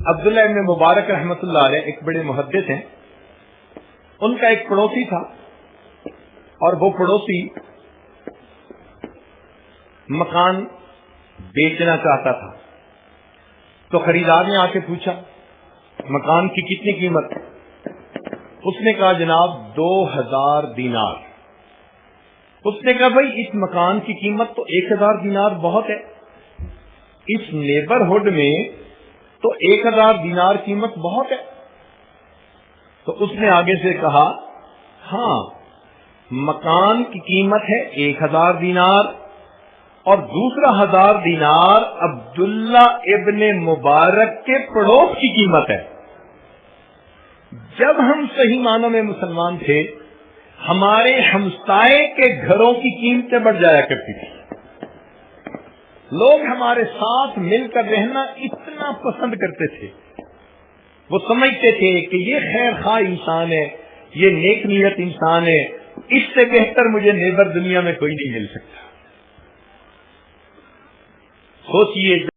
عبداللہ ابن مبارک رحمۃ اللہ علیہ ایک بڑے محدث ہیں، ان کا ایک پڑوسی تھا اور وہ پڑوسی مکان بیچنا چاہتا تھا، تو خریدار نے آ کے پوچھا مکان کی کتنی قیمت؟ اس نے کہا جناب 2000 دینار۔ اس نے کہا بھائی اس مکان کی قیمت تو 1000 دینار بہت ہے، اس نیبرہڈ میں تو 1000 دینار قیمت بہت ہے۔ تو اس نے آگے سے کہا ہاں مکان کی قیمت ہے 1000 دینار اور دوسرا 1000 دینار عبداللہ ابن مبارک کے پڑوس کی قیمت ہے۔ جب ہم صحیح معنوں میں مسلمان تھے ہمارے ہمسائے کے گھروں کی قیمتیں بڑھ جایا کرتی تھی، لوگ ہمارے ساتھ مل کر رہنا اتنا پسند کرتے تھے، وہ سمجھتے تھے کہ یہ خیر خواہ انسان ہے، یہ نیک نیت انسان ہے، اس سے بہتر مجھے نیبر دنیا میں کوئی نہیں مل سکتا۔ سوچئے